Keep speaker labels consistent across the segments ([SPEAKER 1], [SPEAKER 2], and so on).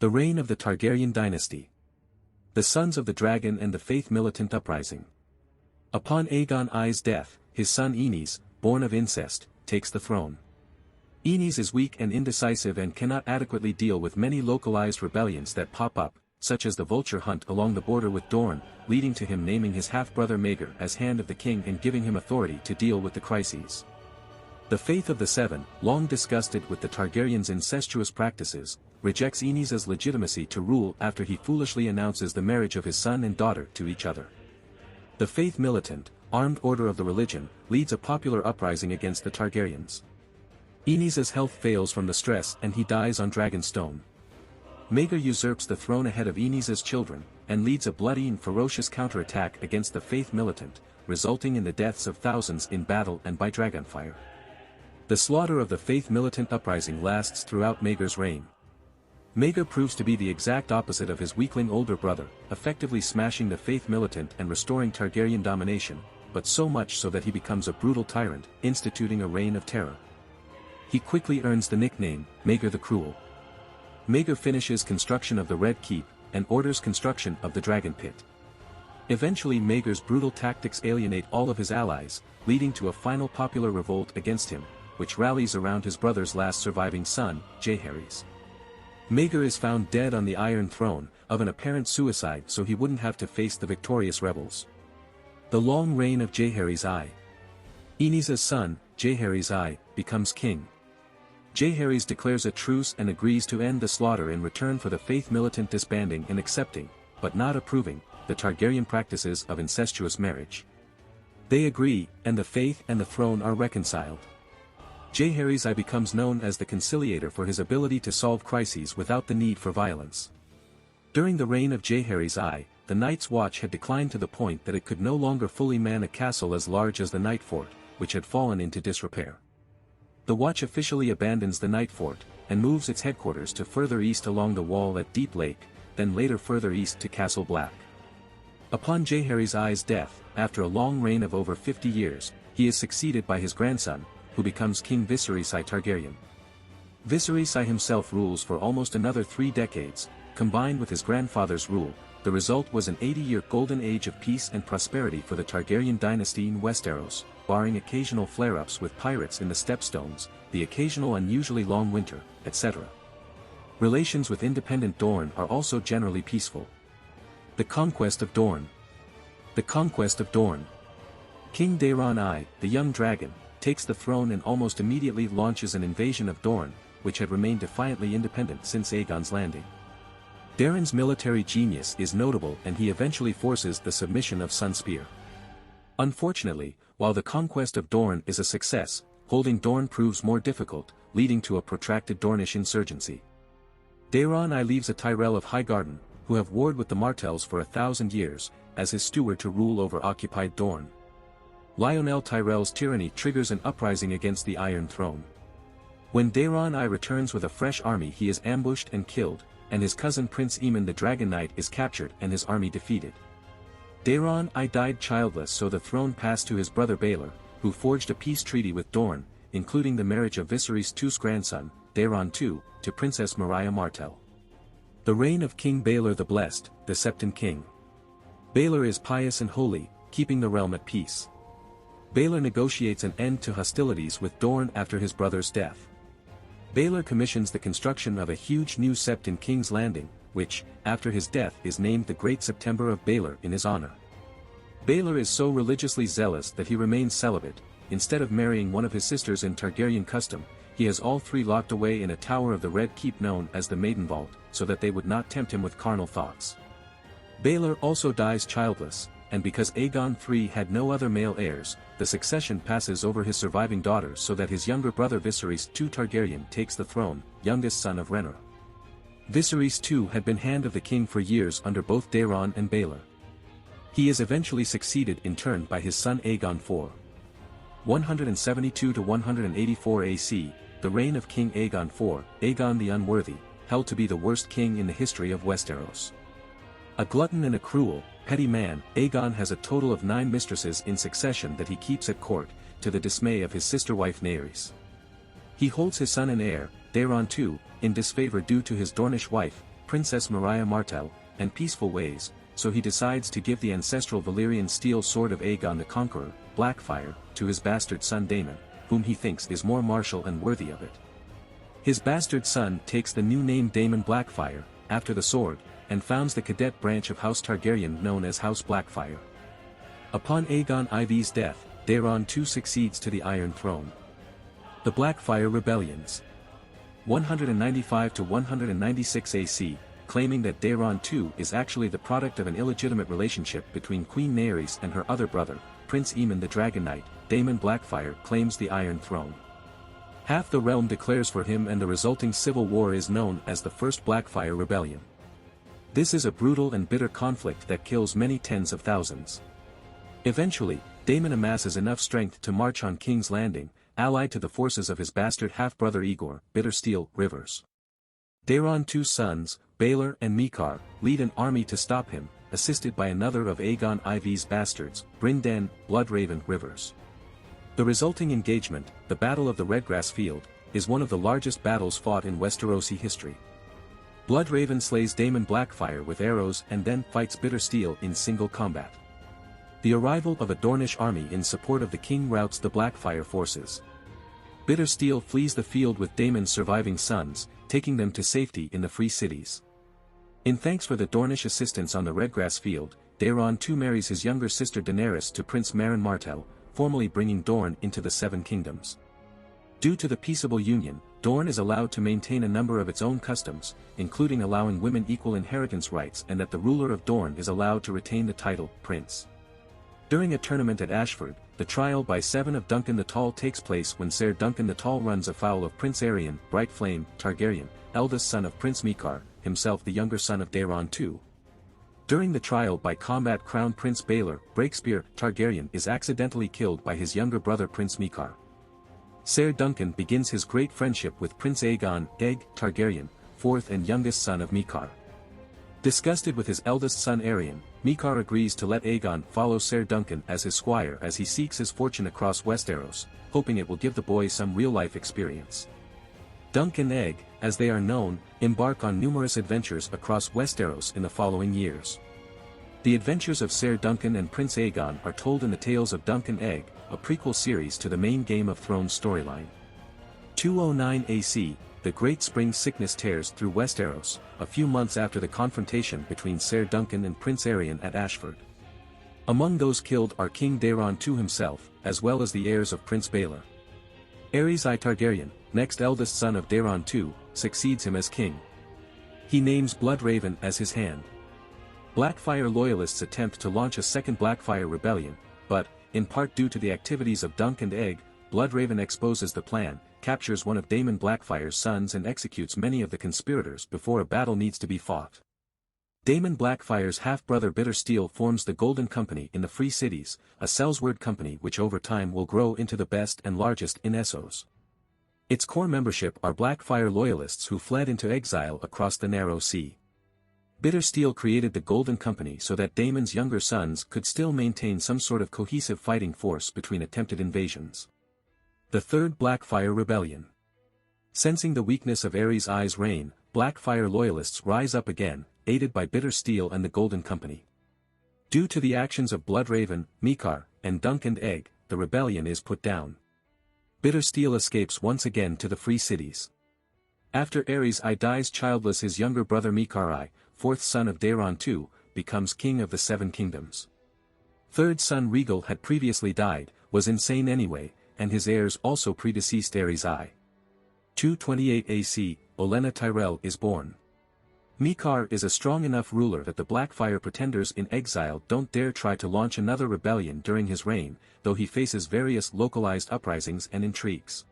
[SPEAKER 1] The reign of the Targaryen dynasty. The Sons of the Dragon and the Faith Militant Uprising. Upon Aegon I's death, his son Aenys, born of incest, takes the throne. Aenys is weak and indecisive and cannot adequately deal with many localized rebellions that pop up, such as the vulture hunt along the border with Dorne, leading to him naming his half-brother Maegor as Hand of the King and giving him authority to deal with the crises. The Faith of the Seven, long disgusted with the Targaryens' incestuous practices, rejects Aenys' legitimacy to rule after he foolishly announces the marriage of his son and daughter to each other. The Faith Militant, armed order of the religion, leads a popular uprising against the Targaryens. Aenys' health fails from the stress and he dies on Dragonstone. Maegor usurps the throne ahead of Aenys' children, and leads a bloody and ferocious counterattack against the Faith Militant, resulting in the deaths of thousands in battle and by dragonfire. The slaughter of the Faith Militant uprising lasts throughout Maegor's reign. Maegor proves to be the exact opposite of his weakling older brother, effectively smashing the Faith Militant and restoring Targaryen domination, but so much so that he becomes a brutal tyrant, instituting a reign of terror. He quickly earns the nickname, Maegor the Cruel. Maegor finishes construction of the Red Keep, and orders construction of the Dragon Pit. Eventually Maegor's brutal tactics alienate all of his allies, leading to a final popular revolt against him, which rallies around his brother's last surviving son, Jaehaerys. Maegor is found dead on the Iron Throne, of an apparent suicide so he wouldn't have to face the victorious rebels. The long reign of Jaehaerys I. Aenys' son, Jaehaerys I, becomes king. Jaehaerys declares a truce and agrees to end the slaughter in return for the Faith Militant disbanding and accepting, but not approving, the Targaryen practices of incestuous marriage. They agree, and the faith and the throne are reconciled. Jaehaerys I becomes known as the conciliator for his ability to solve crises without the need for violence. During the reign of Jaehaerys I, the Night's Watch had declined to the point that it could no longer fully man a castle as large as the Night Fort, which had fallen into disrepair. The Watch officially abandons the Night Fort, and moves its headquarters to further east along the wall at Deep Lake, then later further east to Castle Black. Upon Jaehaerys I's death, after a long reign of over 50 years, he is succeeded by his grandson, who becomes King Viserys I Targaryen. Viserys I himself rules for almost another 3 decades, combined with his grandfather's rule. The result was an 80-year golden age of peace and prosperity for the Targaryen dynasty in Westeros, barring occasional flare-ups with pirates in the Stepstones, the occasional unusually long winter, etc. Relations with independent Dorne are also generally peaceful. The Conquest of Dorne. The Conquest of Dorne. King Daeron I, the young dragon, takes the throne and almost immediately launches an invasion of Dorne, which had remained defiantly independent since Aegon's landing. Daeron's military genius is notable and he eventually forces the submission of Sunspear. Unfortunately, while the conquest of Dorne is a success, holding Dorne proves more difficult, leading to a protracted Dornish insurgency. Daeron I leaves a Tyrell of Highgarden, who have warred with the Martells for 1,000 years, as his steward to rule over occupied Dorne. Lionel Tyrell's tyranny triggers an uprising against the Iron Throne. When Daeron I returns with a fresh army he is ambushed and killed, and his cousin Prince Aemon the Dragon Knight is captured and his army defeated. Daeron I died childless, so the throne passed to his brother Baelor, who forged a peace treaty with Dorne, including the marriage of Viserys II's grandson, Daeron II, to Princess Maria Martell. The reign of King Baelor the Blessed, the Septon King. Baelor is pious and holy, keeping the realm at peace. Baelor negotiates an end to hostilities with Dorne after his brother's death. Baelor commissions the construction of a huge new sept in King's Landing, which, after his death, is named the Great September of Baelor in his honor. Baelor is so religiously zealous that he remains celibate. Instead of marrying one of his sisters in Targaryen custom, he has all 3 locked away in a tower of the Red Keep known as the Maiden Vault, so that they would not tempt him with carnal thoughts. Baelor also dies childless, and because Aegon III had no other male heirs, the succession passes over his surviving daughters so that his younger brother Viserys II Targaryen takes the throne, youngest son of Rhaenyra. Viserys II had been Hand of the King for years under both Daeron and Baelor. He is eventually succeeded in turn by his son Aegon IV. 172 to 184 AC, the reign of King Aegon IV, Aegon the Unworthy, held to be the worst king in the history of Westeros. A glutton and a cruel, petty man, Aegon has a total of 9 mistresses in succession that he keeps at court, to the dismay of his sister wife Naerys. He holds his son and heir, Daeron II, in disfavor due to his Dornish wife, Princess Mariah Martell, and peaceful ways, so he decides to give the ancestral Valyrian steel sword of Aegon the Conqueror, Blackfire, to his bastard son Daemon, whom he thinks is more martial and worthy of it. His bastard son takes the new name Daemon Blackfire, after the sword, and founds the cadet branch of House Targaryen known as House Blackfire. Upon Aegon IV's death, Daeron II succeeds to the Iron Throne. The Blackfire Rebellions. 195 to 196 AC, claiming that Daeron II is actually the product of an illegitimate relationship between Queen Naerys and her other brother, Prince Aemon the Dragon Knight. Daemon Blackfire claims the Iron Throne. Half the realm declares for him, and the resulting civil war is known as the First Blackfire Rebellion. This is a brutal and bitter conflict that kills many tens of thousands. Eventually, Daemon amasses enough strength to march on King's Landing, allied to the forces of his bastard half-brother Igor, Bittersteel, Rivers. Daeron II's sons, Baelor and Mikar, lead an army to stop him, assisted by another of Aegon IV's bastards, Brynden, Bloodraven, Rivers. The resulting engagement, the Battle of the Redgrass Field, is one of the largest battles fought in Westerosi history. Bloodraven slays Daemon Blackfire with arrows and then fights Bittersteel in single combat. The arrival of a Dornish army in support of the king routs the Blackfire forces. Bittersteel flees the field with Daemon's surviving sons, taking them to safety in the Free Cities. In thanks for the Dornish assistance on the Redgrass Field, Daeron II marries his younger sister Daenerys to Prince Meryn Martell, formally bringing Dorne into the Seven Kingdoms. Due to the peaceable union, Dorne is allowed to maintain a number of its own customs, including allowing women equal inheritance rights, and that the ruler of Dorne is allowed to retain the title, Prince. During a tournament at Ashford, the trial by 7 of Duncan the Tall takes place when Ser Duncan the Tall runs afoul of Prince Aerion, Bright Flame, Targaryen, eldest son of Prince Mikar, himself the younger son of Daeron II. During the trial by combat, Crown Prince Baelor, Breakspear, Targaryen is accidentally killed by his younger brother Prince Mikar. Ser Duncan begins his great friendship with Prince Aegon, Aeg, Targaryen, fourth and youngest son of Mikar. Disgusted with his eldest son Aerion, Mikar agrees to let Aegon follow Ser Duncan as his squire as he seeks his fortune across Westeros, hoping it will give the boy some real-life experience. Dunk and Aeg, as they are known, embark on numerous adventures across Westeros in the following years. The adventures of Ser Duncan and Prince Aegon are told in the Tales of Dunk and Aeg, a prequel series to the main Game of Thrones storyline. 209 AC, the Great Spring Sickness tears through Westeros, a few months after the confrontation between Ser Duncan and Prince Aerion at Ashford. Among those killed are King Daeron II himself, as well as the heirs of Prince Baelor. Aerys I Targaryen, next eldest son of Daeron II, succeeds him as king. He names Bloodraven as his hand. Blackfire loyalists attempt to launch a second Blackfire rebellion, but, in part due to the activities of Dunk and Aeg, Bloodraven exposes the plan, captures one of Daemon Blackfire's sons and executes many of the conspirators before a battle needs to be fought. Daemon Blackfire's half-brother Bittersteel forms the Golden Company in the Free Cities, a Sellsword company which over time will grow into the best and largest in Essos. Its core membership are Blackfire loyalists who fled into exile across the Narrow Sea. Bittersteel created the Golden Company so that Daemon's younger sons could still maintain some sort of cohesive fighting force between attempted invasions. The Third Blackfire Rebellion. Sensing the weakness of Aerys I's reign, Blackfire loyalists rise up again, aided by Bittersteel and the Golden Company. Due to the actions of Bloodraven, Mikar, and Dunk and Aeg, the rebellion is put down. Bittersteel escapes once again to the Free Cities. After Aerys I dies childless, his younger brother Mikar I, fourth son of Daeron II, becomes king of the Seven Kingdoms. Third son Regal had previously died, was insane anyway, and his heirs also predeceased Aerys I. 228 AC, Olenna Tyrell is born. Mikar is a strong enough ruler that the Blackfire pretenders in exile don't dare try to launch another rebellion during his reign, though he faces various localized uprisings and intrigues.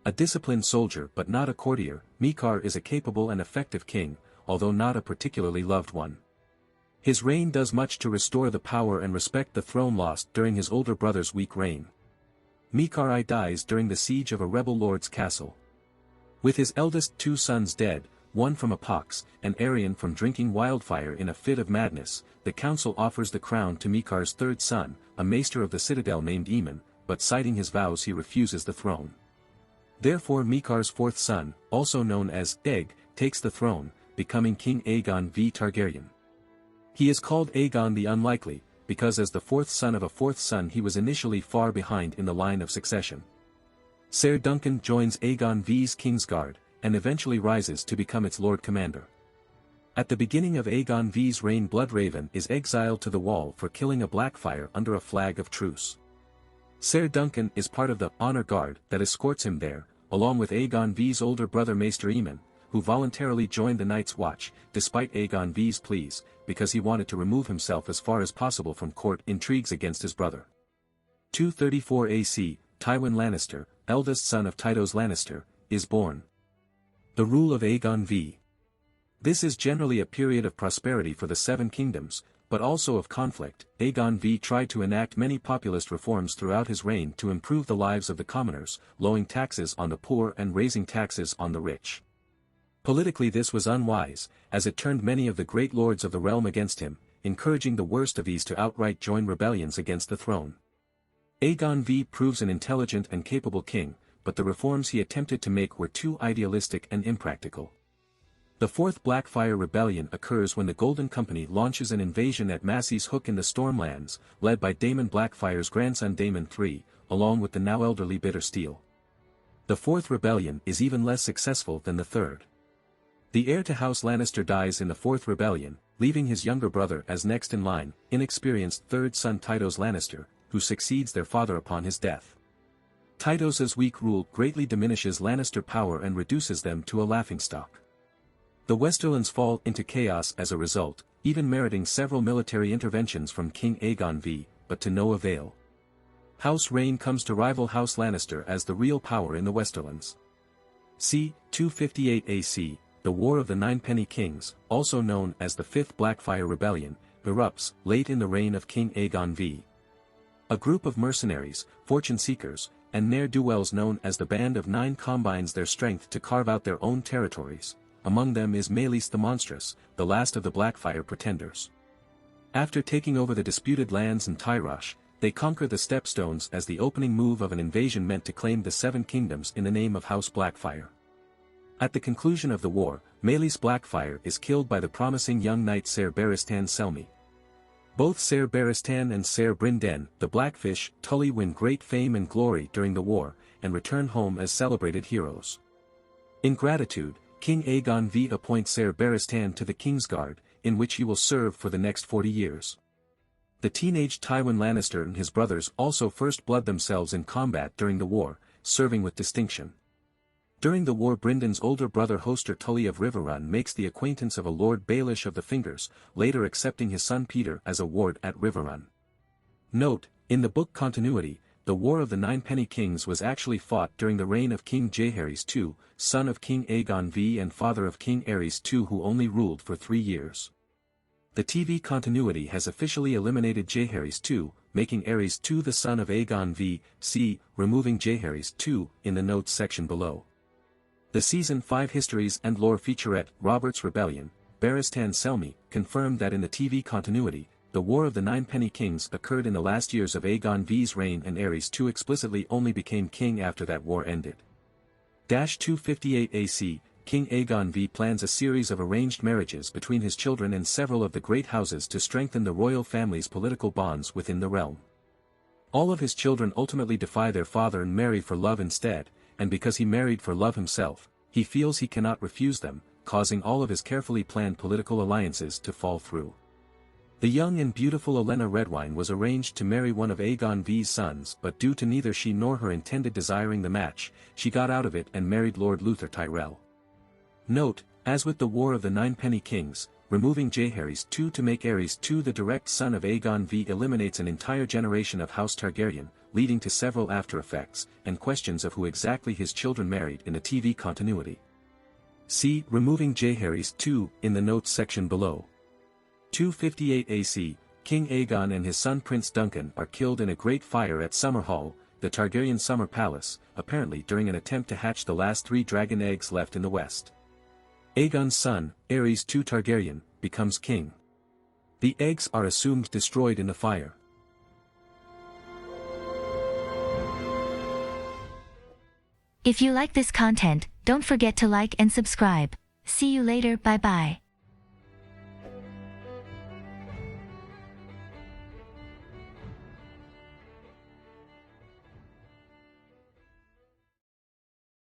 [SPEAKER 1] A disciplined soldier but not a courtier, Mikar is a capable and effective king, although not a particularly loved one. His reign does much to restore the power and respect the throne lost during his older brother's weak reign. Mikar I dies during the siege of a rebel lord's castle. With his eldest two sons dead, one from a pox, and Aerion from drinking wildfire in a fit of madness, the council offers the crown to Mikar's third son, a maester of the citadel named Aemon, but citing his vows he refuses the throne. Therefore Mikar's fourth son, also known as Aeg, takes the throne, becoming King Aegon V Targaryen. He is called Aegon the Unlikely, because as the fourth son of a fourth son he was initially far behind in the line of succession. Ser Duncan joins Aegon V's Kingsguard, and eventually rises to become its Lord Commander. At the beginning of Aegon V's reign, Bloodraven is exiled to the Wall for killing a Blackfire under a flag of truce. Ser Duncan is part of the Honor Guard that escorts him there, along with Aegon V's older brother Maester Aemon, who voluntarily joined the Night's Watch, despite Aegon V's pleas, because he wanted to remove himself as far as possible from court intrigues against his brother. 234 AC, Tywin Lannister, eldest son of Tytos Lannister, is born. The rule of Aegon V. This is generally a period of prosperity for the Seven Kingdoms, but also of conflict. Aegon V tried to enact many populist reforms throughout his reign to improve the lives of the commoners, lowering taxes on the poor and raising taxes on the rich. Politically this was unwise, as it turned many of the great lords of the realm against him, encouraging the worst of these to outright join rebellions against the throne. Aegon V proves an intelligent and capable king, but the reforms he attempted to make were too idealistic and impractical. The Fourth Blackfire Rebellion occurs when the Golden Company launches an invasion at Massey's Hook in the Stormlands, led by Daemon Blackfire's grandson Daemon III, along with the now elderly Bittersteel. The Fourth Rebellion is even less successful than the Third. The heir to House Lannister dies in the Fourth Rebellion, leaving his younger brother as next in line, inexperienced third son Tytos Lannister, who succeeds their father upon his death. Tytos's weak rule greatly diminishes Lannister power and reduces them to a laughingstock. The Westerlands fall into chaos as a result, even meriting several military interventions from King Aegon V, but to no avail. House Rayne comes to rival House Lannister as the real power in the Westerlands. c. 258 AC, the War of the Ninepenny Kings, also known as the Fifth Blackfire Rebellion, erupts late in the reign of King Aegon V. A group of mercenaries, fortune-seekers, and ne'er-do-wells known as the Band of Nine combines their strength to carve out their own territories. Among them is Maelys the Monstrous, the last of the Blackfire pretenders. After taking over the disputed lands in Tyrosh, they conquer the Stepstones as the opening move of an invasion meant to claim the Seven Kingdoms in the name of House Blackfire. At the conclusion of the war, Maelys Blackfire is killed by the promising young knight Ser Barristan Selmy. Both Ser Barristan and Ser Brynden, the Blackfish, Tully win great fame and glory during the war, and return home as celebrated heroes. In gratitude, King Aegon V appoints Ser Barristan to the Kingsguard, in which he will serve for the next 40 years. The teenage Tywin Lannister and his brothers also first blood themselves in combat during the war, serving with distinction. During the war, Brynden's older brother Hoster Tully of Riverrun makes the acquaintance of a Lord Baelish of the Fingers, later accepting his son Peter as a ward at Riverrun. Note, in the book continuity, the War of the Ninepenny Kings was actually fought during the reign of King Jaehaerys II, son of King Aegon V and father of King Aerys II, who only ruled for 3 years. The TV continuity has officially eliminated Jaehaerys II, making Aerys II the son of Aegon V, c. removing Jaehaerys II, in the notes section below. The Season 5 Histories and Lore featurette, Robert's Rebellion, Barristan Selmy, confirmed that in the TV continuity, the War of the Ninepenny Kings occurred in the last years of Aegon V's reign, and Aerys II explicitly only became king after that war ended. 258 AC, King Aegon V plans a series of arranged marriages between his children and several of the great houses to strengthen the royal family's political bonds within the realm. All of his children ultimately defy their father and marry for love instead, and because he married for love himself, he feels he cannot refuse them, causing all of his carefully planned political alliances to fall through. The young and beautiful Olenna Redwine was arranged to marry one of Aegon V's sons, but due to neither she nor her intended desiring the match, she got out of it and married Lord Luther Tyrell. Note, as with the War of the Ninepenny Kings, removing Jaehaerys II to make Aerys II the direct son of Aegon V eliminates an entire generation of House Targaryen, leading to several after-effects, and questions of who exactly his children married in the TV continuity. See removing Jaehaerys II in the notes section below. 258 AC, King Aegon and his son Prince Duncan are killed in a great fire at Summerhall, the Targaryen summer palace, apparently during an attempt to hatch the last 3 dragon eggs left in the west. Aegon's son, Aerys II Targaryen, becomes king. The eggs are assumed destroyed in the fire.
[SPEAKER 2] If you like this content, don't forget to like and subscribe. See you later, bye bye.